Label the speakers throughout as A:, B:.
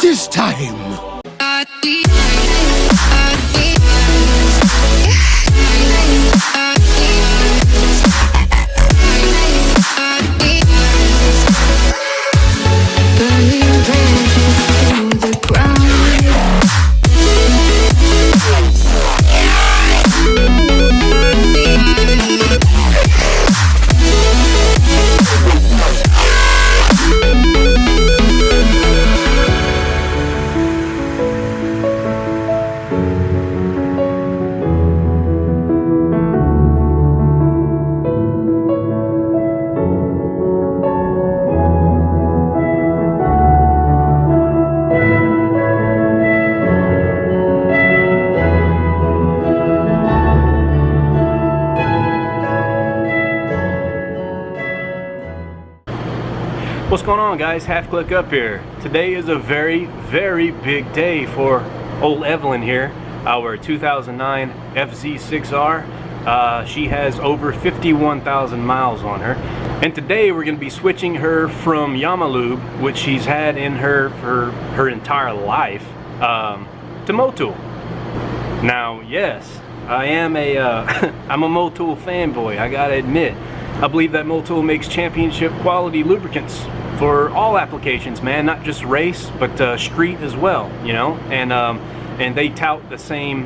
A: It is time.
B: What's going on, guys? HalfClickup here. Today is a very, very big day for old Evelyn here, our 2009 FZ6R. She has over 51,000 miles on her. And today we're going to be switching her from Yamaha, which she's had in her for her entire life, to Motul. Now, yes, I am I'm a Motul fanboy, I gotta admit. I believe that Motul makes championship quality lubricants for all applications, man, not just race, but street as well, you know, and they tout the same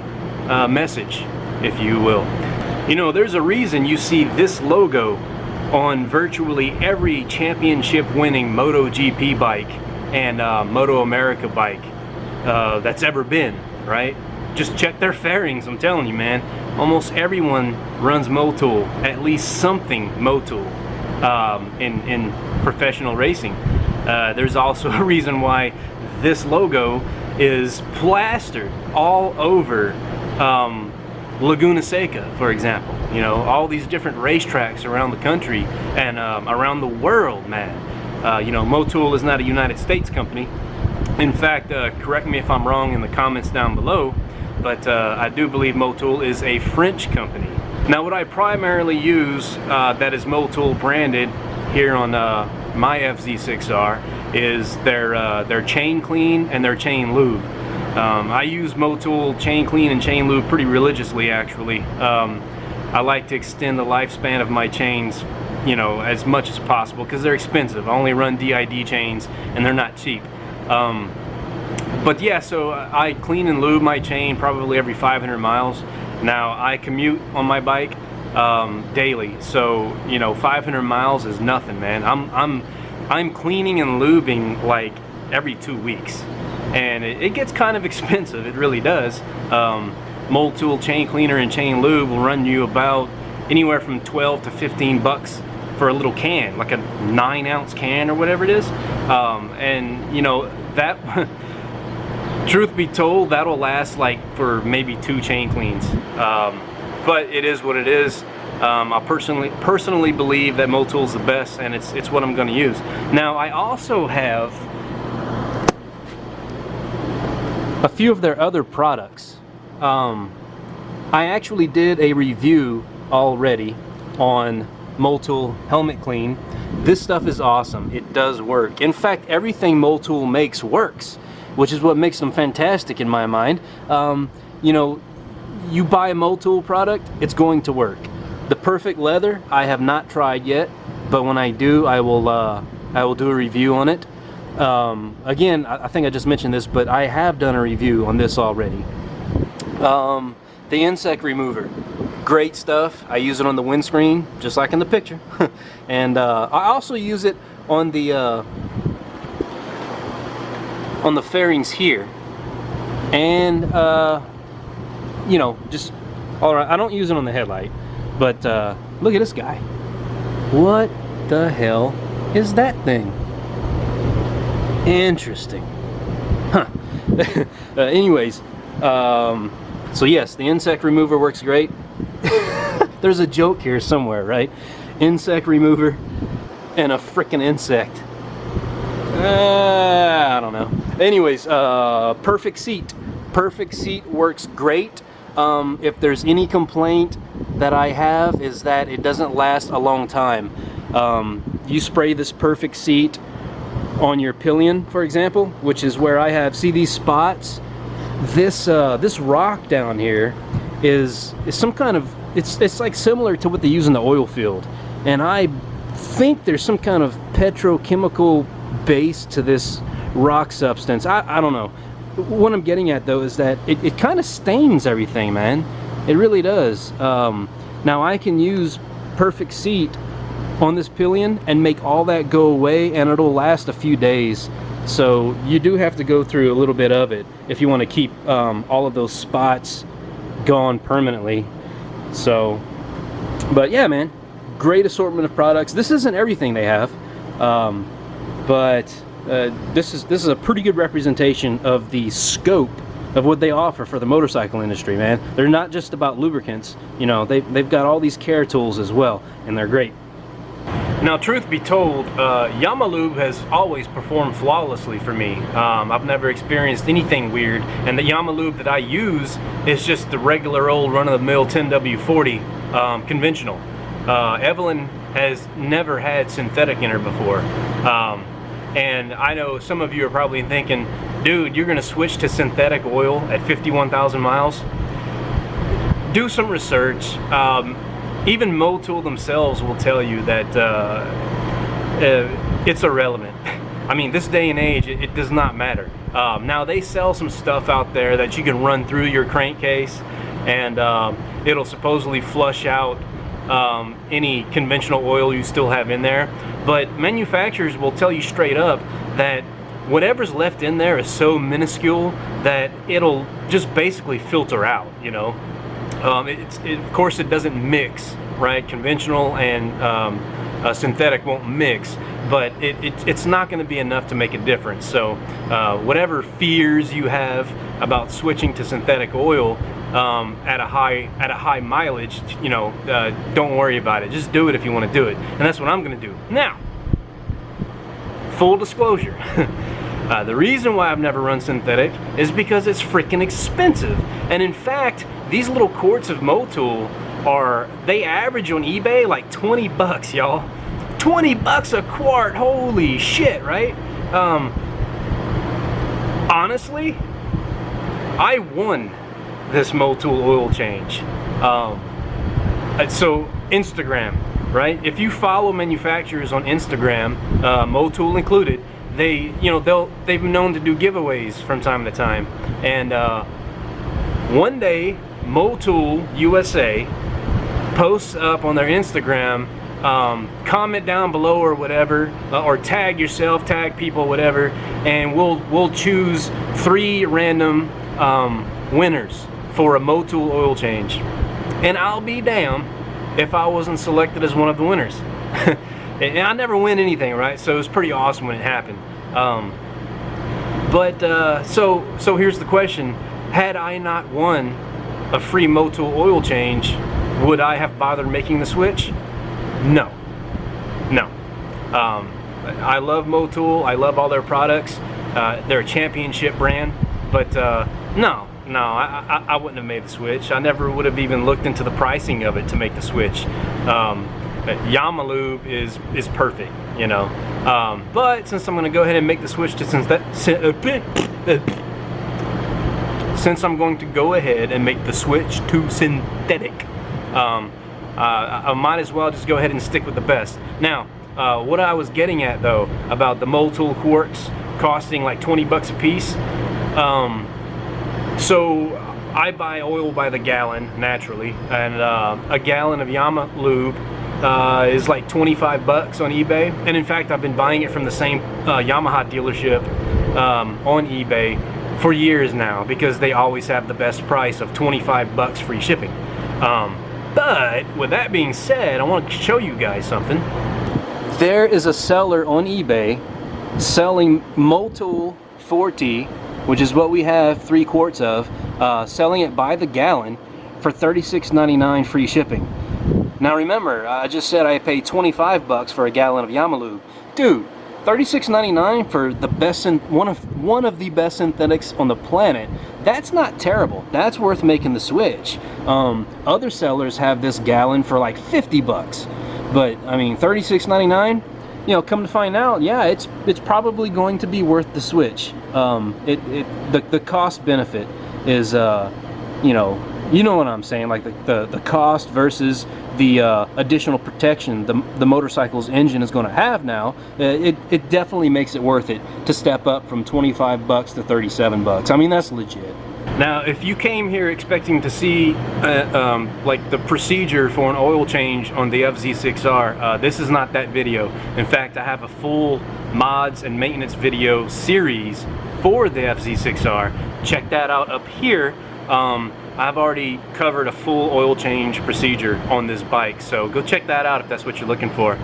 B: message, if you will. You know, there's a reason you see this logo on virtually every championship winning MotoGP bike and Moto America bike that's ever been, right? Just check their fairings, I'm telling you, man. Almost everyone runs Motul, at least something Motul, in professional racing. There's also a reason why this logo is plastered all over Laguna Seca, for example. You know, all these different racetracks around the country and around the world, man. You know, Motul is not a United States company. In fact, correct me if I'm wrong in the comments down below, but I do believe Motul is a French company. Now, what I primarily use that is Motul branded here on my FZ6R is their chain clean and their chain lube. I use Motul chain clean and chain lube pretty religiously, actually. I like to extend the lifespan of my chains, you know, as much as possible because they're expensive. I only run DID chains and they're not cheap. But yeah, so I clean and lube my chain probably every 500 miles. Now, I commute on my bike daily, so you know, 500 miles is nothing, man. I'm cleaning and lubing like every 2 weeks, and it gets kind of expensive. It really does. Motul chain cleaner and chain lube will run you about anywhere from 12 to 15 bucks for a little can, like a 9-ounce can or whatever it is. And you know, that truth be told, that'll last like for maybe 2 chain cleans. But it is what it is. I personally believe that Motul's the best, and it's what I'm going to use. Now, I also have a few of their other products. I actually did a review already on Motul Helmet Clean. This stuff is awesome. It does work. In fact, everything Motul makes works, which is what makes them fantastic in my mind. You know, you buy a Motul product, it's going to work. The Perfect Leather, I have not tried yet, but when I do, I will do a review on it. Again, I think I just mentioned this, but I have done a review on this already. The insect remover, great stuff. I use it on the windscreen, just like in the picture. And I also use it on the fairings here, and you know, just all right. I don't use it on the headlight, but look at this guy. What the hell is that thing? Interesting, huh? Anyways, so yes, the insect remover works great. There's a joke here somewhere, right? Insect remover and a frickin' insect. I don't know. Anyways, Perfect Seat. Perfect Seat works great. If there's any complaint that I have, is that it doesn't last a long time. You spray this Perfect Seat on your pillion, for example, which is where I have, see these spots? This rock down here is some kind of, it's like similar to what they use in the oil field, and I think there's some kind of petrochemical base to this rock substance. I don't know. What I'm getting at though is that it kind of stains everything, man. It really does. Now I can use Perfect Seat on this pillion and make all that go away, and it'll last a few days. So you do have to go through a little bit of it if you want to keep all of those spots gone permanently. So, but yeah, man, great assortment of products. This isn't everything they have, but this is a pretty good representation of the scope of what they offer for the motorcycle industry, man. They're not just about lubricants, you know, they've got all these care tools as well, and they're great. Now, truth be told, Yamalube has always performed flawlessly for me. I've never experienced anything weird, and the Yamalube that I use is just the regular old run-of-the-mill 10W40 conventional. Evelyn has never had synthetic in her before. And I know some of you are probably thinking, dude, you're gonna switch to synthetic oil at 51,000 miles? Do some research. Even Motul themselves will tell you that it's irrelevant. I mean, this day and age, it does not matter. Now, they sell some stuff out there that you can run through your crankcase, and it'll supposedly flush out any conventional oil you still have in there, but manufacturers will tell you straight up that whatever's left in there is so minuscule that it'll just basically filter out, you know. Of course it doesn't mix, right? Conventional and synthetic won't mix, but it's not going to be enough to make a difference. So whatever fears you have about switching to synthetic oil at a high mileage, you know, don't worry about it. Just do it if you want to do it, and that's what I'm going to do. Now, full disclosure, the reason why I've never run synthetic is because it's freaking expensive. And in fact, these little quarts of Motul they average on eBay like 20 bucks, y'all. 20 bucks a quart, holy shit, right? Honestly, I won this Motul oil change. So Instagram, right? If you follow manufacturers on Instagram, Motul included, they've been known to do giveaways from time to time. And one day, Motul USA posts up on their Instagram, comment down below or whatever, or tag yourself, tag people, whatever, and we'll choose 3 random winners for a Motul oil change. And I'll be damned if I wasn't selected as one of the winners. And I never win anything, right? So it was pretty awesome when it happened. So here's the question: had I not won a free Motul oil change, would I have bothered making the switch? No. I love Motul. I love all their products. They're a championship brand, but no, I wouldn't have made the switch. I never would have even looked into the pricing of it to make the switch. Yamalube is perfect, you know. But since I'm going to go ahead and make the switch to synthetic, I might as well just go ahead and stick with the best. Now, what I was getting at though about the Motul quarts costing like 20 bucks a piece. So I buy oil by the gallon naturally, and a gallon of Yamalube is like 25 bucks on eBay. And in fact, I've been buying it from the same Yamaha dealership on eBay for years now, because they always have the best price of 25 bucks free shipping. But with that being said, I want to show you guys something. There is a seller on eBay selling Motul 4T, which is what we have 3 quarts of, selling it by the gallon for $36.99 free shipping. Now remember, I just said I paid 25 bucks for a gallon of Yamalube. Dude, $36.99 for the best, one of the best synthetics on the planet. That's not terrible. That's worth making the switch. Other sellers have this gallon for like 50 bucks. But I mean, $36.99, you know, come to find out, yeah, it's probably going to be worth the switch. The cost benefit is, you know what I'm saying, like the cost versus the additional protection the motorcycle's engine is going to have now. It definitely makes it worth it to step up from 25 bucks to 37 bucks. I mean, that's legit. Now, if you came here expecting to see like the procedure for an oil change on the FZ6R, this is not that video. In fact, I have a full mods and maintenance video series for the FZ6R. Check that out up here. I've already covered a full oil change procedure on this bike, so go check that out if that's what you're looking for.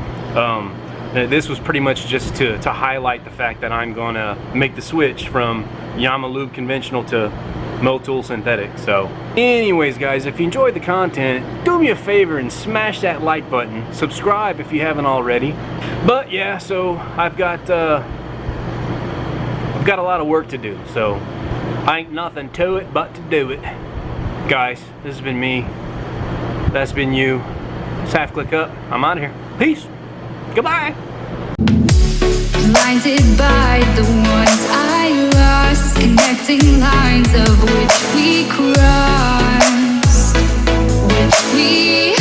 B: This was pretty much just to highlight the fact that I'm gonna make the switch from Yamalube conventional to Motul synthetic. So anyways, guys, if you enjoyed the content, do me a favor and smash that like button. Subscribe if you haven't already. But yeah, so I've got a lot of work to do, so ain't nothing to it but to do it. Guys, this has been me. That's been you. It's Half Click Up. I'm out of here. Peace. Goodbye.
A: Blinded by the ones I lost, connecting lines of which we crossed, which we